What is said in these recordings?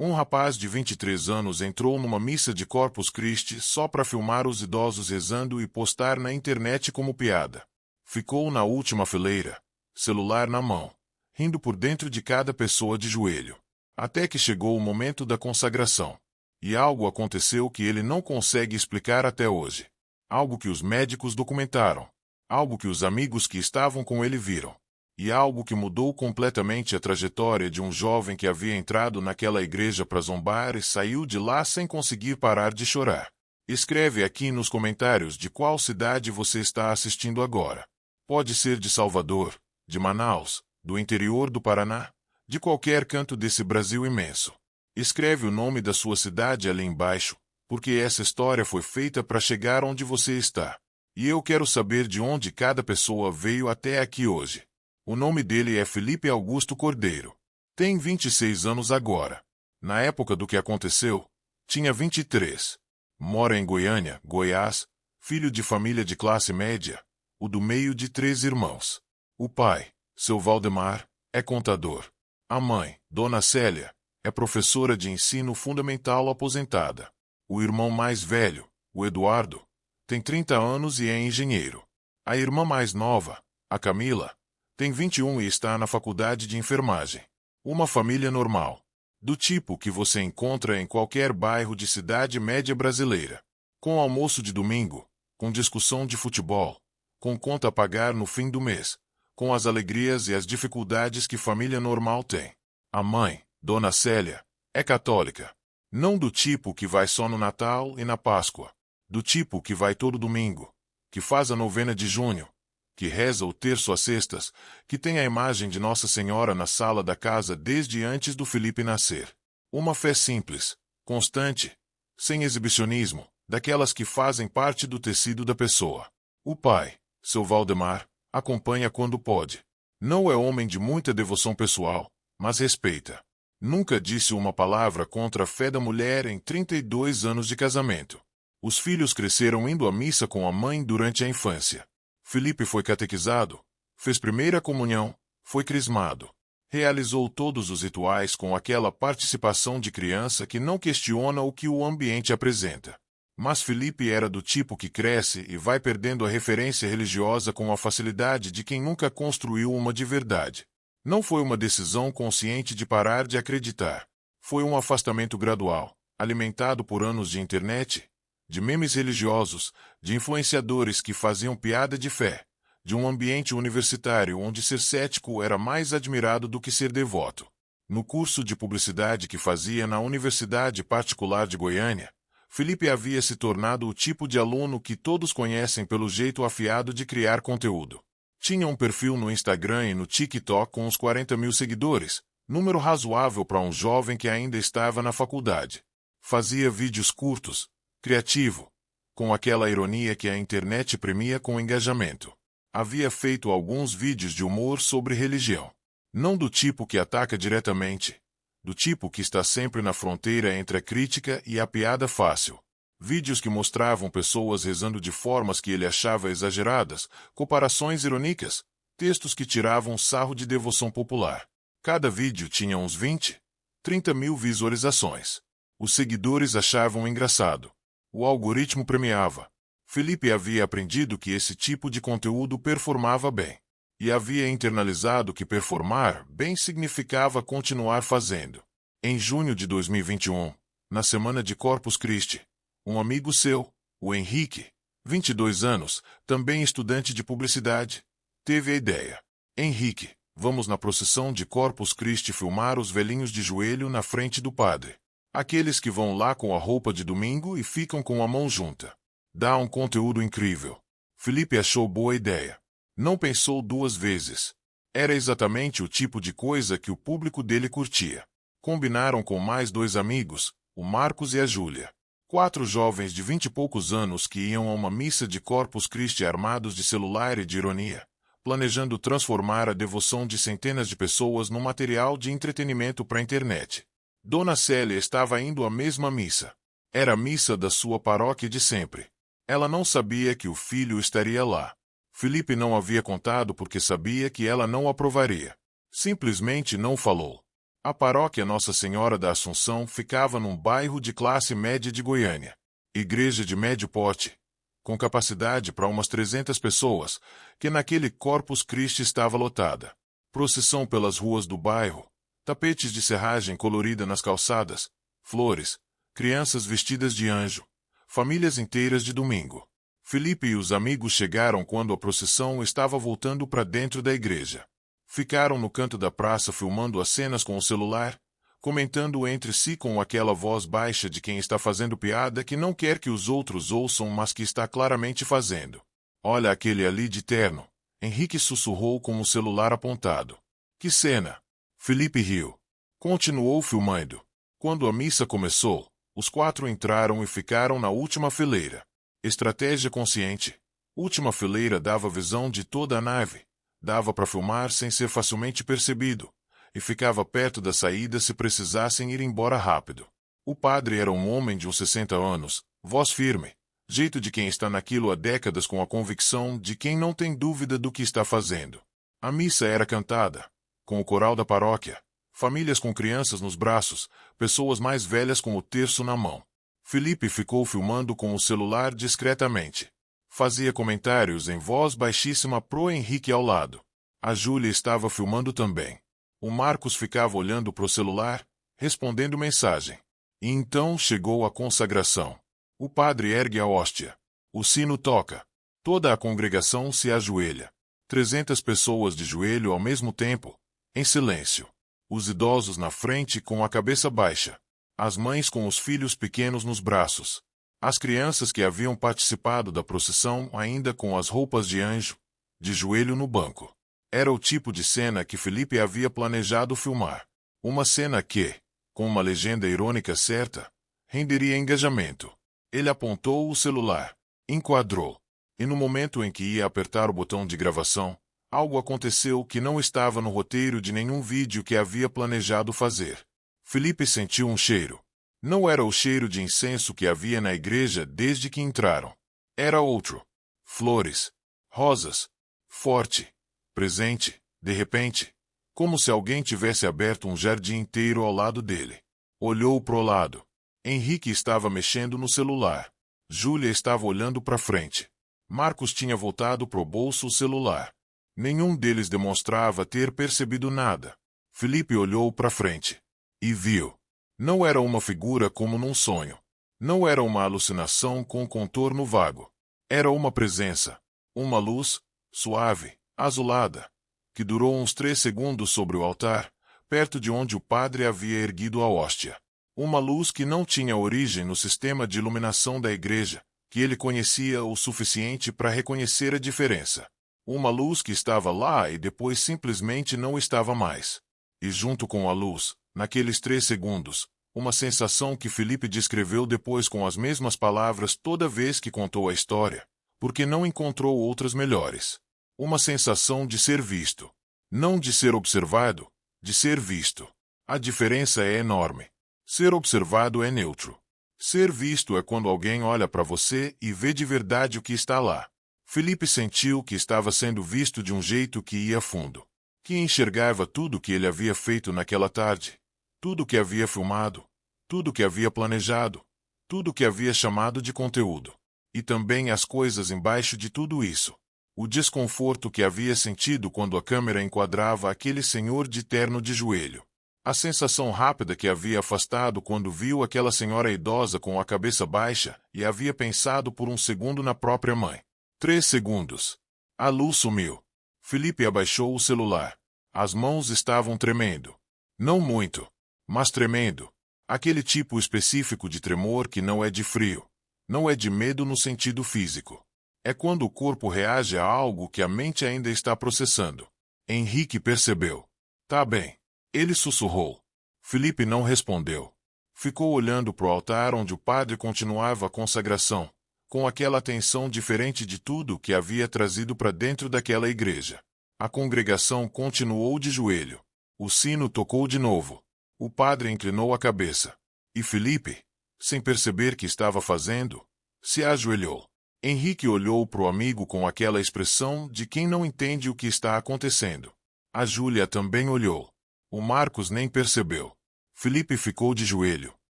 Um rapaz de 23 anos entrou numa missa de Corpus Christi só para filmar os idosos rezando e postar na internet como piada. Ficou na última fileira, celular na mão, rindo por dentro de cada pessoa de joelho. Até que chegou o momento da consagração. E algo aconteceu que ele não consegue explicar até hoje. Algo que os médicos documentaram. Algo que os amigos que estavam com ele viram. E algo que mudou completamente a trajetória de um jovem que havia entrado naquela igreja para zombar e saiu de lá sem conseguir parar de chorar. Escreve aqui nos comentários de qual cidade você está assistindo agora. Pode ser de Salvador, de Manaus, do interior do Paraná, de qualquer canto desse Brasil imenso. Escreve o nome da sua cidade ali embaixo, porque essa história foi feita para chegar onde você está. E eu quero saber de onde cada pessoa veio até aqui hoje. O nome dele é Felipe Augusto Cordeiro. Tem 26 anos agora. Na época do que aconteceu, tinha 23. Mora em Goiânia, Goiás, filho de família de classe média, o do meio de 3 irmãos. O pai, seu Valdemar, é contador. A mãe, Dona Célia, é professora de ensino fundamental aposentada. O irmão mais velho, o Eduardo, tem 30 anos e é engenheiro. A irmã mais nova, a Camila, tem 21 e está na faculdade de enfermagem. Uma família normal, do tipo que você encontra em qualquer bairro de cidade média brasileira. Com almoço de domingo, com discussão de futebol, com conta a pagar no fim do mês, com as alegrias e as dificuldades que família normal tem. A mãe, Dona Célia, é católica. Não do tipo que vai só no Natal e na Páscoa. Do tipo que vai todo domingo, que faz a novena de junho, que reza o terço às sextas, que tem a imagem de Nossa Senhora na sala da casa desde antes do Felipe nascer. Uma fé simples, constante, sem exibicionismo, daquelas que fazem parte do tecido da pessoa. O pai, seu Valdemar, acompanha quando pode. Não é homem de muita devoção pessoal, mas respeita. Nunca disse uma palavra contra a fé da mulher em 32 anos de casamento. Os filhos cresceram indo à missa com a mãe durante a infância. Felipe foi catequizado, fez primeira comunhão, foi crismado. Realizou todos os rituais com aquela participação de criança que não questiona o que o ambiente apresenta. Mas Felipe era do tipo que cresce e vai perdendo a referência religiosa com a facilidade de quem nunca construiu uma de verdade. Não foi uma decisão consciente de parar de acreditar. Foi um afastamento gradual, alimentado por anos de internet, de memes religiosos, de influenciadores que faziam piada de fé, de um ambiente universitário onde ser cético era mais admirado do que ser devoto. No curso de publicidade que fazia na Universidade Particular de Goiânia, Felipe havia se tornado o tipo de aluno que todos conhecem pelo jeito afiado de criar conteúdo. Tinha um perfil no Instagram e no TikTok com uns 40 mil seguidores, número razoável para um jovem que ainda estava na faculdade. Fazia vídeos curtos, criativo, com aquela ironia que a internet premia com engajamento. Havia feito alguns vídeos de humor sobre religião. Não do tipo que ataca diretamente, do tipo que está sempre na fronteira entre a crítica e a piada fácil. Vídeos que mostravam pessoas rezando de formas que ele achava exageradas, comparações irônicas, textos que tiravam sarro de devoção popular. Cada vídeo tinha uns 20, 30 mil visualizações. Os seguidores achavam engraçado. O algoritmo premiava. Felipe havia aprendido que esse tipo de conteúdo performava bem. E havia internalizado que performar bem significava continuar fazendo. Em junho de 2021, na semana de Corpus Christi, um amigo seu, o Henrique, 22 anos, também estudante de publicidade, teve a ideia. Henrique, vamos na procissão de Corpus Christi filmar os velhinhos de joelho na frente do padre. Aqueles que vão lá com a roupa de domingo e ficam com a mão junta. Dá um conteúdo incrível. Felipe achou boa ideia. Não pensou duas vezes. Era exatamente o tipo de coisa que o público dele curtia. Combinaram com mais 2 amigos, o Marcos e a Júlia. 4 jovens de 20 e poucos anos que iam a uma missa de Corpus Christi armados de celular e de ironia, planejando transformar a devoção de centenas de pessoas num material de entretenimento para a internet. Dona Célia estava indo à mesma missa. Era a missa da sua paróquia de sempre. Ela não sabia que o filho estaria lá. Felipe não havia contado porque sabia que ela não aprovaria. Simplesmente não falou. A paróquia Nossa Senhora da Assunção ficava num bairro de classe média de Goiânia. Igreja de médio porte, com capacidade para umas 300 pessoas, que naquele Corpus Christi estava lotada. Procissão pelas ruas do bairro, tapetes de serragem colorida nas calçadas, flores, crianças vestidas de anjo, famílias inteiras de domingo. Felipe e os amigos chegaram quando a procissão estava voltando para dentro da igreja. Ficaram no canto da praça filmando as cenas com o celular, comentando entre si com aquela voz baixa de quem está fazendo piada que não quer que os outros ouçam, mas que está claramente fazendo. Olha aquele ali de terno, Henrique sussurrou com o celular apontado. Que cena! Felipe riu. Continuou filmando. Quando a missa começou, os 4 entraram e ficaram na última fileira. Estratégia consciente. Última fileira dava visão de toda a nave. Dava para filmar sem ser facilmente percebido, e ficava perto da saída se precisassem ir embora rápido. O padre era um homem de uns 60 anos, voz firme, jeito de quem está naquilo há décadas com a convicção de quem não tem dúvida do que está fazendo. A missa era cantada, com o coral da paróquia, famílias com crianças nos braços, pessoas mais velhas com o terço na mão. Felipe ficou filmando com o celular discretamente. Fazia comentários em voz baixíssima pro Henrique ao lado. A Júlia estava filmando também. O Marcos ficava olhando pro celular, respondendo mensagem. E então chegou a consagração. O padre ergue a hóstia. O sino toca. Toda a congregação se ajoelha. 300 pessoas de joelho ao mesmo tempo, em silêncio. Os idosos na frente com a cabeça baixa. As mães com os filhos pequenos nos braços. As crianças que haviam participado da procissão ainda com as roupas de anjo, de joelho no banco. Era o tipo de cena que Felipe havia planejado filmar. Uma cena que, com uma legenda irônica certa, renderia engajamento. Ele apontou o celular, enquadrou, e no momento em que ia apertar o botão de gravação, algo aconteceu que não estava no roteiro de nenhum vídeo que havia planejado fazer. Felipe sentiu um cheiro. Não era o cheiro de incenso que havia na igreja desde que entraram. Era outro. Flores. Rosas. Forte. Presente. De repente. Como se alguém tivesse aberto um jardim inteiro ao lado dele. Olhou pro lado. Henrique estava mexendo no celular. Júlia estava olhando para frente. Marcos tinha voltado pro bolso o celular. Nenhum deles demonstrava ter percebido nada. Felipe olhou para frente. E viu. Não era uma figura como num sonho. Não era uma alucinação com contorno vago. Era uma presença. Uma luz, suave, azulada, que durou uns 3 segundos sobre o altar, perto de onde o padre havia erguido a hóstia. Uma luz que não tinha origem no sistema de iluminação da igreja, que ele conhecia o suficiente para reconhecer a diferença. Uma luz que estava lá e depois simplesmente não estava mais. E junto com a luz, naqueles 3 segundos, uma sensação que Felipe descreveu depois com as mesmas palavras toda vez que contou a história, porque não encontrou outras melhores. Uma sensação de ser visto. Não de ser observado, de ser visto. A diferença é enorme. Ser observado é neutro. Ser visto é quando alguém olha para você e vê de verdade o que está lá. Felipe sentiu que estava sendo visto de um jeito que ia fundo. Que enxergava tudo o que ele havia feito naquela tarde. Tudo o que havia filmado, tudo o que havia planejado, tudo o que havia chamado de conteúdo. E também as coisas embaixo de tudo isso. O desconforto que havia sentido quando a câmera enquadrava aquele senhor de terno de joelho. A sensação rápida que havia afastado quando viu aquela senhora idosa com a cabeça baixa e havia pensado por um segundo na própria mãe. 3 segundos. A luz sumiu. Felipe abaixou o celular. As mãos estavam tremendo. Não muito. Mas tremendo. Aquele tipo específico de tremor que não é de frio. Não é de medo no sentido físico. É quando o corpo reage a algo que a mente ainda está processando. Henrique percebeu. Tá bem. Ele sussurrou. Felipe não respondeu. Ficou olhando para o altar onde o padre continuava a consagração, com aquela atenção diferente de tudo que havia trazido para dentro daquela igreja. A congregação continuou de joelho. O sino tocou de novo. O padre inclinou a cabeça. E Felipe, sem perceber que estava fazendo, se ajoelhou. Henrique olhou para o amigo com aquela expressão de quem não entende o que está acontecendo. A Júlia também olhou. O Marcos nem percebeu. Felipe ficou de joelho,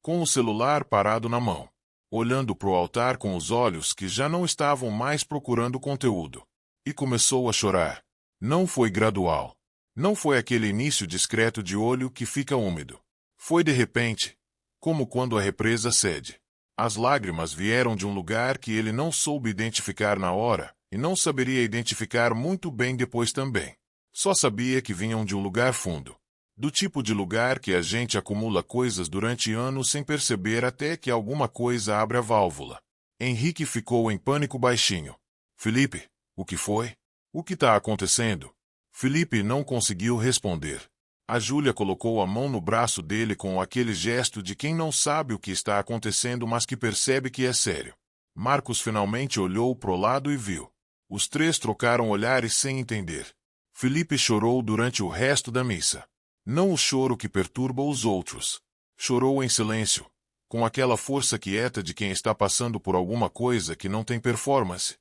com o celular parado na mão, olhando para o altar com os olhos que já não estavam mais procurando conteúdo. E começou a chorar. Não foi gradual. Não foi aquele início discreto de olho que fica úmido. Foi de repente, como quando a represa cede. As lágrimas vieram de um lugar que ele não soube identificar na hora, e não saberia identificar muito bem depois também. Só sabia que vinham de um lugar fundo. Do tipo de lugar que a gente acumula coisas durante anos sem perceber até que alguma coisa abre a válvula. Henrique ficou em pânico baixinho. Felipe, o que foi? O que está acontecendo? Felipe não conseguiu responder. A Júlia colocou a mão no braço dele com aquele gesto de quem não sabe o que está acontecendo, mas que percebe que é sério. Marcos finalmente olhou pro lado e viu. Os três trocaram olhares sem entender. Felipe chorou durante o resto da missa. Não o choro que perturba os outros. Chorou em silêncio, com aquela força quieta de quem está passando por alguma coisa que não tem performance,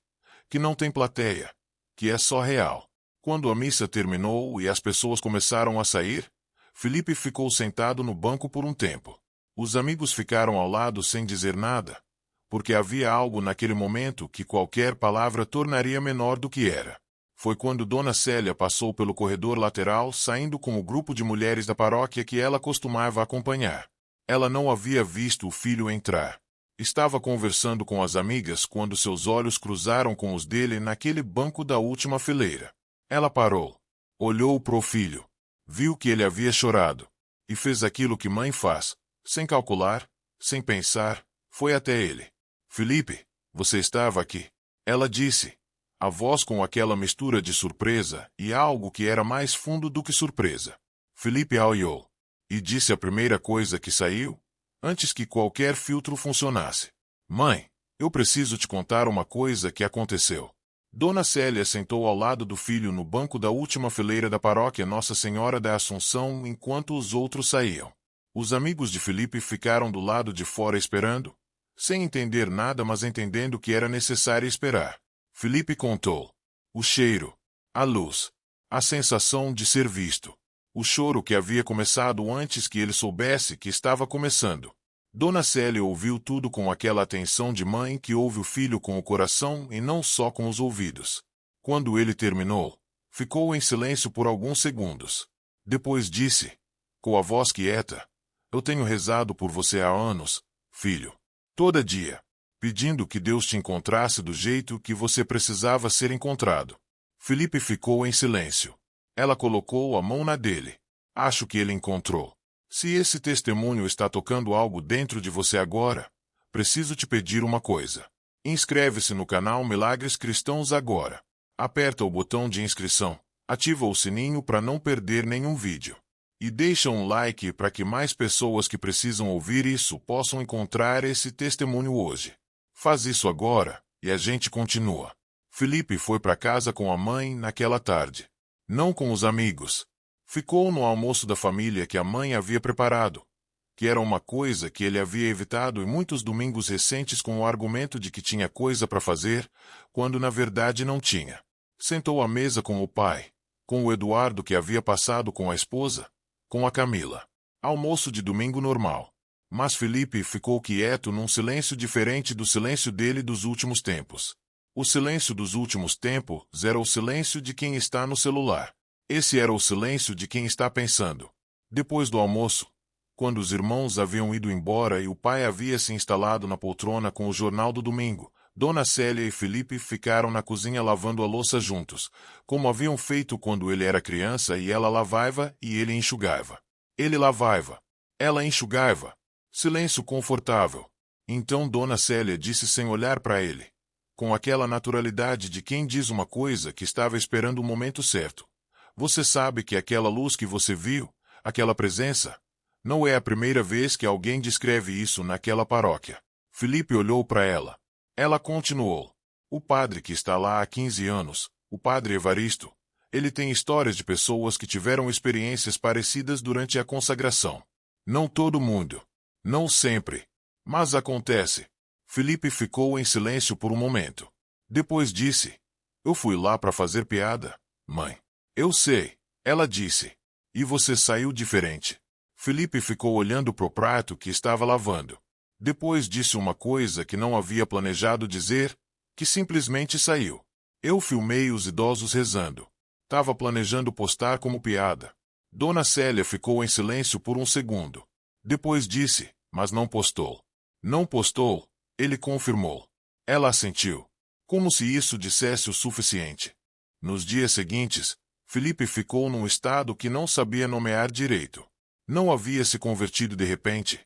que não tem plateia, que é só real. Quando a missa terminou e as pessoas começaram a sair, Felipe ficou sentado no banco por um tempo. Os amigos ficaram ao lado sem dizer nada, porque havia algo naquele momento que qualquer palavra tornaria menor do que era. Foi quando Dona Célia passou pelo corredor lateral, saindo com o grupo de mulheres da paróquia que ela costumava acompanhar. Ela não havia visto o filho entrar. Estava conversando com as amigas quando seus olhos cruzaram com os dele naquele banco da última fileira. Ela parou, olhou pro filho, viu que ele havia chorado, e fez aquilo que mãe faz, sem calcular, sem pensar, foi até ele. Felipe, você estava aqui. Ela disse. A voz com aquela mistura de surpresa e algo que era mais fundo do que surpresa. Felipe olhou e disse a primeira coisa que saiu, antes que qualquer filtro funcionasse. Mãe, eu preciso te contar uma coisa que aconteceu. Dona Célia sentou ao lado do filho no banco da última fileira da paróquia Nossa Senhora da Assunção enquanto os outros saíam. Os amigos de Felipe ficaram do lado de fora esperando, sem entender nada, mas entendendo que era necessário esperar. Felipe contou. O cheiro, a luz, a sensação de ser visto. O choro que havia começado antes que ele soubesse que estava começando. Dona Célia ouviu tudo com aquela atenção de mãe que ouve o filho com o coração e não só com os ouvidos. Quando ele terminou, ficou em silêncio por alguns segundos. Depois disse, com a voz quieta, eu tenho rezado por você há anos, filho. Todo dia. Pedindo que Deus te encontrasse do jeito que você precisava ser encontrado. Felipe ficou em silêncio. Ela colocou a mão na dele. Acho que ele encontrou. Se esse testemunho está tocando algo dentro de você agora, preciso te pedir uma coisa. Inscreve-se no canal Milagres Cristãos agora. Aperta o botão de inscrição, ativa o sininho para não perder nenhum vídeo. E deixa um like para que mais pessoas que precisam ouvir isso possam encontrar esse testemunho hoje. Faz isso agora, e a gente continua. Felipe foi para casa com a mãe naquela tarde. Não com os amigos. Ficou no almoço da família que a mãe havia preparado, que era uma coisa que ele havia evitado em muitos domingos recentes com o argumento de que tinha coisa para fazer, quando na verdade não tinha. Sentou à mesa com o pai, com o Eduardo que havia passado com a esposa, com a Camila. Almoço de domingo normal. Mas Felipe ficou quieto num silêncio diferente do silêncio dele dos últimos tempos. O silêncio dos últimos tempos era o silêncio de quem está no celular. Esse era o silêncio de quem está pensando. Depois do almoço, quando os irmãos haviam ido embora e o pai havia se instalado na poltrona com o jornal do domingo, Dona Célia e Felipe ficaram na cozinha lavando a louça juntos, como haviam feito quando ele era criança e ela lavava e ele enxugava. Ele lavava. Ela enxugava. Silêncio confortável. Então Dona Célia disse sem olhar para ele, com aquela naturalidade de quem diz uma coisa que estava esperando o momento certo. Você sabe que aquela luz que você viu, aquela presença, não é a primeira vez que alguém descreve isso naquela paróquia. Felipe olhou para ela. Ela continuou. O padre que está lá há 15 anos, o padre Evaristo, ele tem histórias de pessoas que tiveram experiências parecidas durante a consagração. Não todo mundo. Não sempre. Mas acontece. Felipe ficou em silêncio por um momento. Depois disse. Eu fui lá para fazer piada, mãe. Eu sei. Ela disse. E você saiu diferente. Felipe ficou olhando pro prato que estava lavando. Depois disse uma coisa que não havia planejado dizer, que simplesmente saiu. Eu filmei os idosos rezando. Tava planejando postar como piada. Dona Célia ficou em silêncio por um segundo. Depois disse, mas não postou. Não postou, ele confirmou. Ela assentiu. Como se isso dissesse o suficiente. Nos dias seguintes, Felipe ficou num estado que não sabia nomear direito. Não havia se convertido de repente.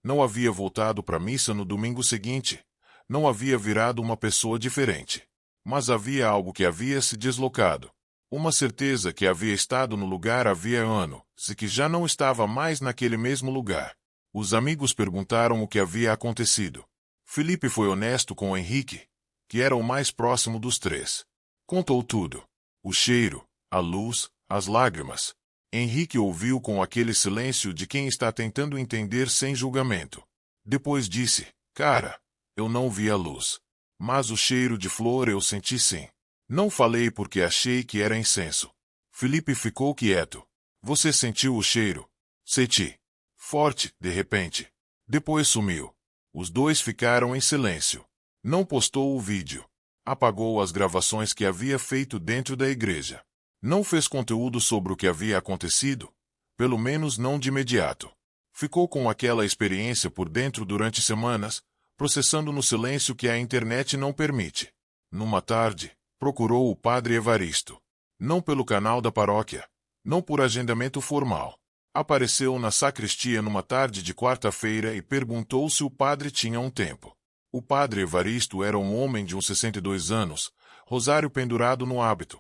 Não havia voltado para a missa no domingo seguinte. Não havia virado uma pessoa diferente. Mas havia algo que havia se deslocado. Uma certeza que havia estado no lugar havia anos, e que já não estava mais naquele mesmo lugar. Os amigos perguntaram o que havia acontecido. Felipe foi honesto com Henrique, que era o mais próximo dos três. Contou tudo. O cheiro, a luz, as lágrimas. Henrique ouviu com aquele silêncio de quem está tentando entender sem julgamento. Depois disse, cara, eu não vi a luz. Mas o cheiro de flor eu senti sim. Não falei porque achei que era incenso. Felipe ficou quieto. Você sentiu o cheiro? Senti. Forte, de repente. Depois sumiu. Os dois ficaram em silêncio. Não postou o vídeo. Apagou as gravações que havia feito dentro da igreja. Não fez conteúdo sobre o que havia acontecido, pelo menos não de imediato. Ficou com aquela experiência por dentro durante semanas, processando no silêncio que a internet não permite. Numa tarde, procurou o padre Evaristo. Não pelo canal da paróquia, não por agendamento formal. Apareceu na sacristia numa tarde de quarta-feira e perguntou se o padre tinha um tempo. O padre Evaristo era um homem de uns 62 anos, rosário pendurado no hábito,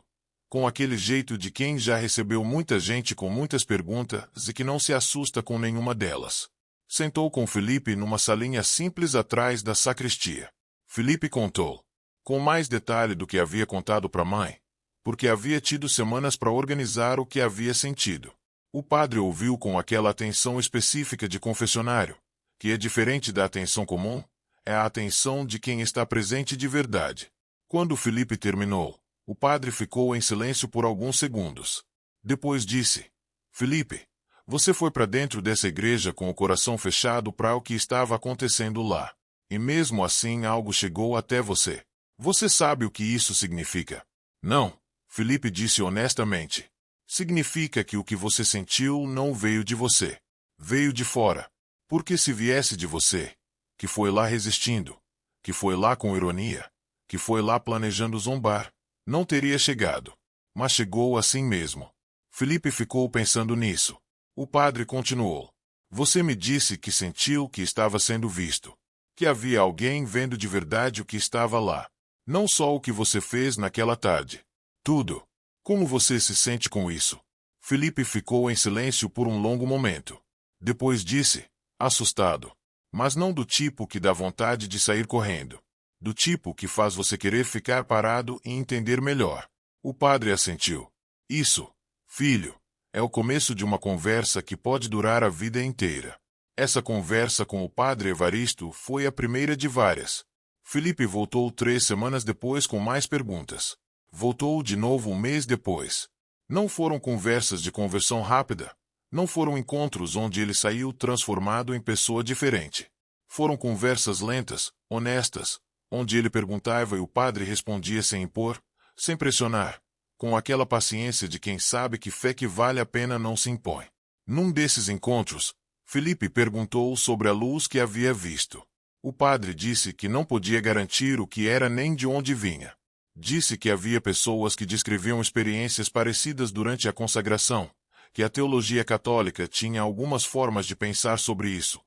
com aquele jeito de quem já recebeu muita gente com muitas perguntas e que não se assusta com nenhuma delas. Sentou com Felipe numa salinha simples atrás da sacristia. Felipe contou, com mais detalhe do que havia contado para a mãe, porque havia tido semanas para organizar o que havia sentido. O padre ouviu com aquela atenção específica de confessionário, que é diferente da atenção comum, é a atenção de quem está presente de verdade. Quando Felipe terminou, o padre ficou em silêncio por alguns segundos. Depois disse, Felipe, você foi para dentro dessa igreja com o coração fechado para o que estava acontecendo lá. E mesmo assim algo chegou até você. Você sabe o que isso significa? Não, Felipe disse honestamente. Significa que o que você sentiu não veio de você. Veio de fora. Porque se viesse de você, que foi lá resistindo, que foi lá com ironia, que foi lá planejando zombar, não teria chegado. Mas chegou assim mesmo. Felipe ficou pensando nisso. O padre continuou. Você me disse que sentiu que estava sendo visto. Que havia alguém vendo de verdade o que estava lá. Não só o que você fez naquela tarde. Tudo. Como você se sente com isso? Felipe ficou em silêncio por um longo momento. Depois disse, assustado. Mas não do tipo que dá vontade de sair correndo. Do tipo que faz você querer ficar parado e entender melhor. O padre assentiu. Isso, filho, é o começo de uma conversa que pode durar a vida inteira. Essa conversa com o padre Evaristo foi a primeira de várias. Felipe voltou 3 semanas depois com mais perguntas. Voltou de novo um mês depois. Não foram conversas de conversão rápida. Não foram encontros onde ele saiu transformado em pessoa diferente. Foram conversas lentas, honestas, onde ele perguntava e o padre respondia sem impor, sem pressionar, com aquela paciência de quem sabe que fé que vale a pena não se impõe. Num desses encontros, Felipe perguntou sobre a luz que havia visto. O padre disse que não podia garantir o que era nem de onde vinha. Disse que havia pessoas que descreviam experiências parecidas durante a consagração, que a teologia católica tinha algumas formas de pensar sobre isso,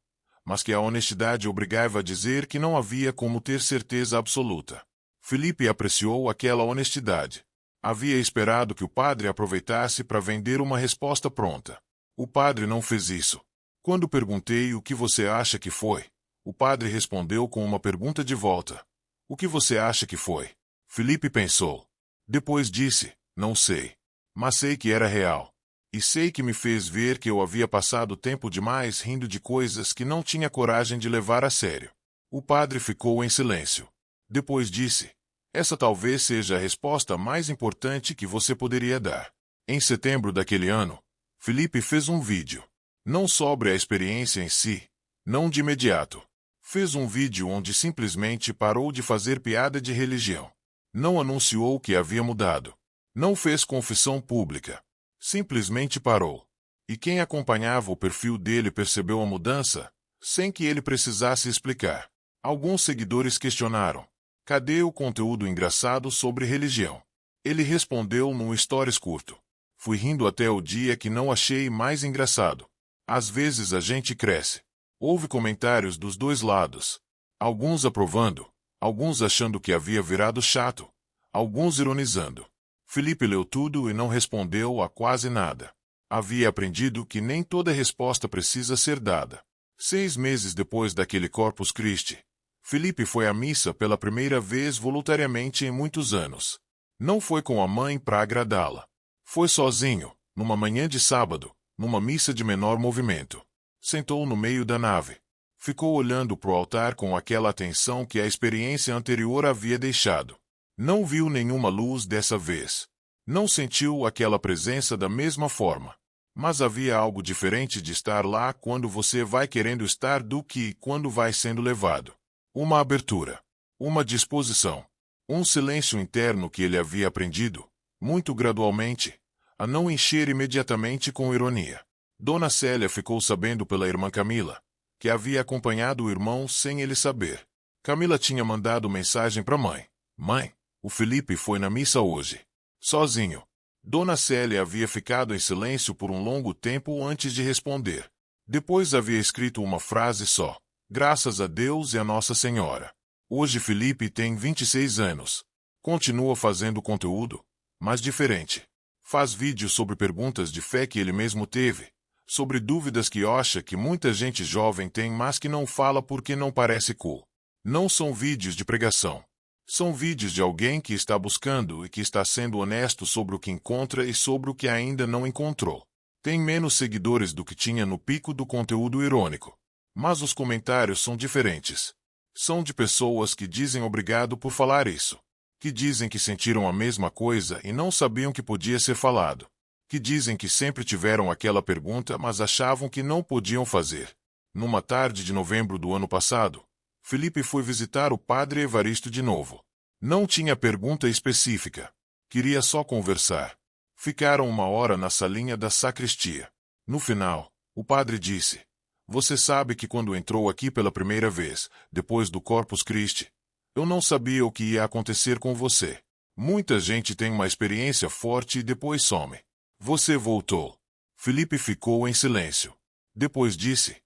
mas que a honestidade obrigava a dizer que não havia como ter certeza absoluta. Felipe apreciou aquela honestidade. Havia esperado que o padre aproveitasse para vender uma resposta pronta. O padre não fez isso. Quando perguntei o que você acha que foi, o padre respondeu com uma pergunta de volta. O que você acha que foi? Felipe pensou. Depois disse, não sei. Mas sei que era real. E sei que me fez ver que eu havia passado tempo demais rindo de coisas que não tinha coragem de levar a sério. O padre ficou em silêncio. Depois disse, essa talvez seja a resposta mais importante que você poderia dar. Em setembro daquele ano, Felipe fez um vídeo. Não sobre a experiência em si, não de imediato. Fez um vídeo onde simplesmente parou de fazer piada de religião. Não anunciou que havia mudado. Não fez confissão pública. Simplesmente parou. E quem acompanhava o perfil dele percebeu a mudança, sem que ele precisasse explicar. Alguns seguidores questionaram: cadê o conteúdo engraçado sobre religião? Ele respondeu num stories curto: fui rindo até o dia que não achei mais engraçado. Às vezes a gente cresce. Houve comentários dos dois lados. Alguns aprovando, alguns achando que havia virado chato, alguns ironizando. Felipe leu tudo e não respondeu a quase nada. Havia aprendido que nem toda resposta precisa ser dada. 6 meses depois daquele Corpus Christi, Felipe foi à missa pela primeira vez voluntariamente em muitos anos. Não foi com a mãe para agradá-la. Foi sozinho, numa manhã de sábado, numa missa de menor movimento. Sentou no meio da nave. Ficou olhando para o altar com aquela atenção que a experiência anterior havia deixado. Não viu nenhuma luz dessa vez. Não sentiu aquela presença da mesma forma. Mas havia algo diferente de estar lá quando você vai querendo estar do que quando vai sendo levado. Uma abertura. Uma disposição. Um silêncio interno que ele havia aprendido, muito gradualmente, a não encher imediatamente com ironia. Dona Célia ficou sabendo pela irmã Camila, que havia acompanhado o irmão sem ele saber. Camila tinha mandado mensagem para a mãe: mãe, o Felipe foi na missa hoje. Sozinho. Dona Célia havia ficado em silêncio por um longo tempo antes de responder. Depois havia escrito uma frase só: graças a Deus e a Nossa Senhora. Hoje Felipe tem 26 anos. Continua fazendo conteúdo, mas diferente. Faz vídeos sobre perguntas de fé que ele mesmo teve, sobre dúvidas que acha que muita gente jovem tem mas que não fala porque não parece cool. Não são vídeos de pregação. São vídeos de alguém que está buscando e que está sendo honesto sobre o que encontra e sobre o que ainda não encontrou. Tem menos seguidores do que tinha no pico do conteúdo irônico. Mas os comentários são diferentes. São de pessoas que dizem obrigado por falar isso. Que dizem que sentiram a mesma coisa e não sabiam que podia ser falado. Que dizem que sempre tiveram aquela pergunta mas achavam que não podiam fazer. Numa tarde de novembro do ano passado, Felipe foi visitar o padre Evaristo de novo. Não tinha pergunta específica. Queria só conversar. Ficaram 1 hora na salinha da sacristia. No final, o padre disse: você sabe que quando entrou aqui pela primeira vez, depois do Corpus Christi, eu não sabia o que ia acontecer com você. Muita gente tem uma experiência forte e depois some. Você voltou. Felipe ficou em silêncio. Depois disse: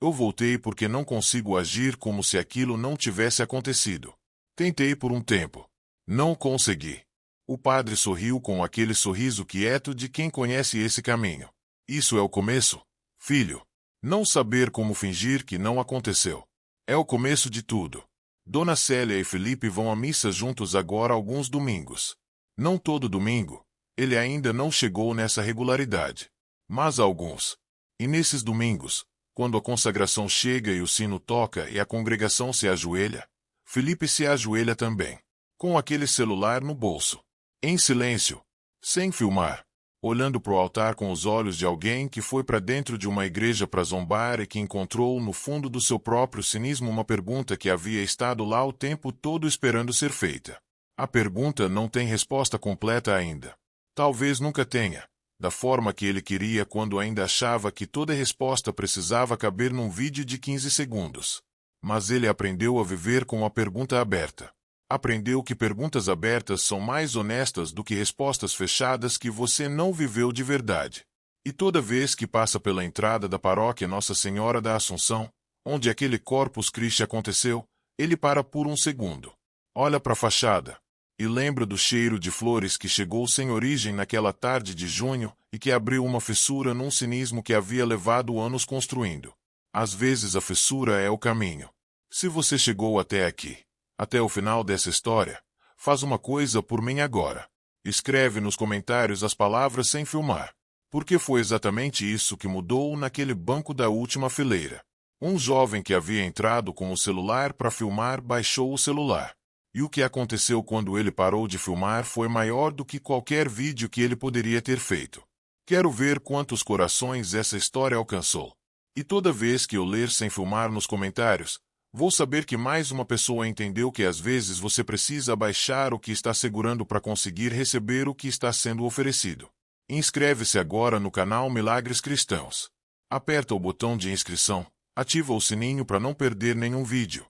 eu voltei porque não consigo agir como se aquilo não tivesse acontecido. Tentei por um tempo. Não consegui. O padre sorriu com aquele sorriso quieto de quem conhece esse caminho. Isso é o começo, filho. Não saber como fingir que não aconteceu. É o começo de tudo. Dona Célia e Felipe vão à missa juntos agora alguns domingos. Não todo domingo. Ele ainda não chegou nessa regularidade. Mas alguns. E nesses domingos, quando a consagração chega e o sino toca e a congregação se ajoelha, Felipe se ajoelha também, com aquele celular no bolso, em silêncio, sem filmar, olhando para o altar com os olhos de alguém que foi para dentro de uma igreja para zombar e que encontrou no fundo do seu próprio cinismo uma pergunta que havia estado lá o tempo todo esperando ser feita. A pergunta não tem resposta completa ainda. Talvez nunca tenha. Da forma que ele queria quando ainda achava que toda resposta precisava caber num vídeo de 15 segundos. Mas ele aprendeu a viver com a pergunta aberta. Aprendeu que perguntas abertas são mais honestas do que respostas fechadas que você não viveu de verdade. E toda vez que passa pela entrada da paróquia Nossa Senhora da Assunção, onde aquele Corpus Christi aconteceu, ele para por um segundo. Olha para a fachada. E lembra do cheiro de flores que chegou sem origem naquela tarde de junho e que abriu uma fissura num cinismo que havia levado anos construindo. Às vezes a fissura é o caminho. Se você chegou até aqui, até o final dessa história, faz uma coisa por mim agora. Escreve nos comentários as palavras sem filmar. Porque foi exatamente isso que mudou naquele banco da última fileira. Um jovem que havia entrado com o celular para filmar baixou o celular. E o que aconteceu quando ele parou de filmar foi maior do que qualquer vídeo que ele poderia ter feito. Quero ver quantos corações essa história alcançou. E toda vez que eu ler sem filmar nos comentários, vou saber que mais uma pessoa entendeu que às vezes você precisa abaixar o que está segurando para conseguir receber o que está sendo oferecido. Inscreve-se agora no canal Milagres Cristãos. Aperta o botão de inscrição, ativa o sininho para não perder nenhum vídeo.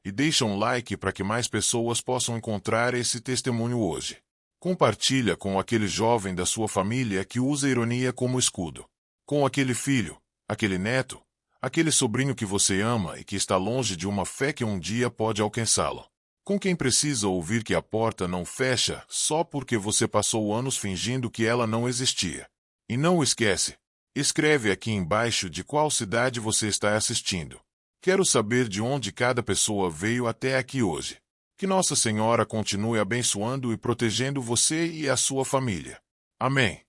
E deixa um like para que mais pessoas possam encontrar esse testemunho hoje. Compartilha com aquele jovem da sua família que usa a ironia como escudo. Com aquele filho, aquele neto, aquele sobrinho que você ama e que está longe de uma fé que um dia pode alcançá-lo. Com quem precisa ouvir que a porta não fecha só porque você passou anos fingindo que ela não existia. E não esquece, escreve aqui embaixo de qual cidade você está assistindo. Quero saber de onde cada pessoa veio até aqui hoje. Que Nossa Senhora continue abençoando e protegendo você e a sua família. Amém.